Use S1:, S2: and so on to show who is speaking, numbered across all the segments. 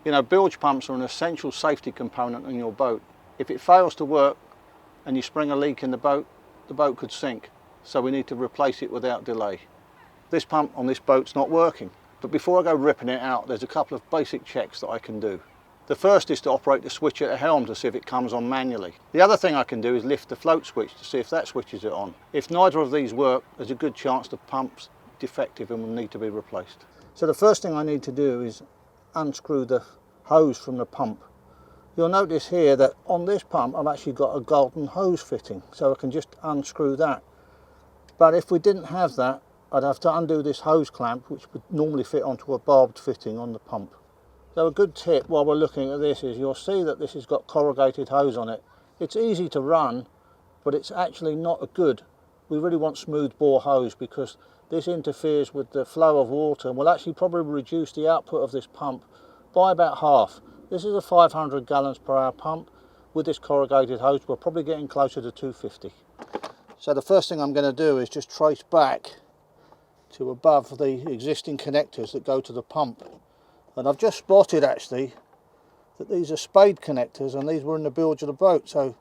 S1: You know, bilge pumps are an essential safety component in your boat. If it fails to work and you spring a leak in the boat could sink. So we need to replace it without delay. This pump on this boat's not working, but before I go ripping it out, there's a couple of basic checks that I can do. The first is to operate the switch at the helm to see if it comes on manually. The other thing I can do is lift the float switch to see if that switches it on. If neither of these work, there's a good chance the pump's defective and will need to be replaced. So the first thing I need to do is unscrew the hose from the pump. You'll notice here that on this pump I've actually got a golden hose fitting, so I can just unscrew that. But if we didn't have that, I'd have to undo this hose clamp, which would normally fit onto a barbed fitting on the pump. So a good tip while we're looking at this is you'll see that this has got corrugated hose on it. It's easy to run, but it's actually not good. We really want smooth bore hose because this interferes with the flow of water and will actually probably reduce the output of this pump by about half. This is a 500 gallons per hour pump. With this corrugated hose, we're probably getting closer to 250. So the first thing I'm going to do is just trace back to above the existing connectors that go to the pump. And I've just spotted actually that these are spade connectors and these were in the bilge of the boat, so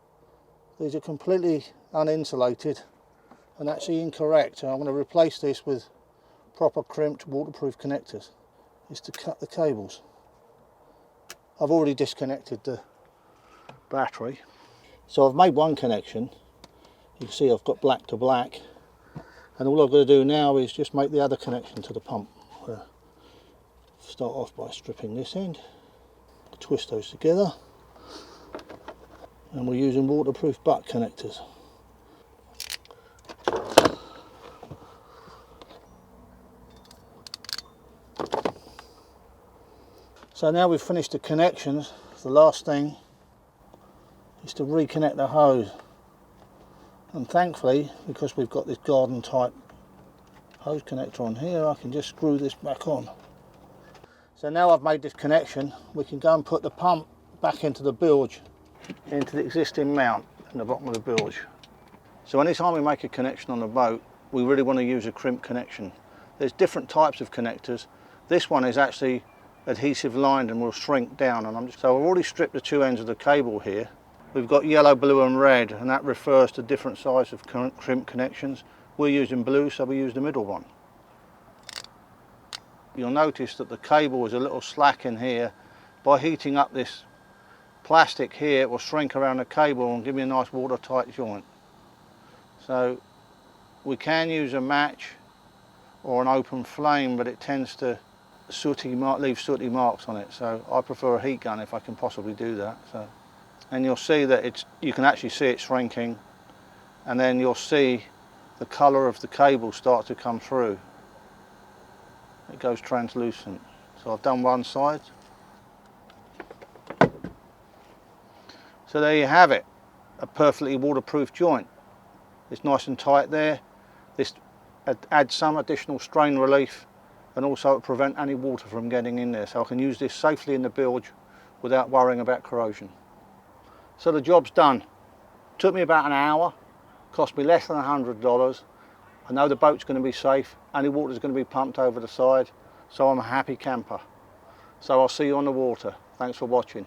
S1: these are completely uninsulated and actually incorrect. And I'm going to replace this with proper crimped waterproof connectors. Is to cut the cables. I've already disconnected the battery, so I've made one connection. You can see I've got black to black, and all I've got to do now is just make the other connection to the pump. Start off by stripping this end, twist those together, and we're using waterproof butt connectors. So now we've finished the connections, the last thing is to reconnect the hose. And thankfully, because we've got this garden type hose connector on here, I can just screw this back on. So now I've made this connection, we can go and put the pump back into the bilge, into the existing mount in the bottom of the bilge. So anytime we make a connection on the boat, we really want to use a crimp connection. There's different types of connectors. This one is actually adhesive lined and will shrink down. So I've already stripped the two ends of the cable here. We've got yellow, blue and red, and that refers to different sizes of crimp connections. We're using blue, so we use the middle one. You'll notice that the cable is a little slack in here. By heating up this plastic here, it will shrink around the cable and give me a nice watertight joint. So we can use a match or an open flame, but it tends to leave sooty marks on it, so I prefer a heat gun if I can possibly do that. And you'll see that you can actually see it shrinking, and then you'll see the colour of the cable start to come through. It goes translucent. So I've done one side. So there you have it, a perfectly waterproof joint. It's nice and tight there. This adds some additional strain relief, and also it prevent any water from getting in there, so I can use this safely in the bilge without worrying about corrosion. So the job's done. Took me about an hour, cost me less than $100. I know the boat's going to be safe, any water's going to be pumped over the side, so I'm a happy camper. So I'll see you on the water. Thanks for watching.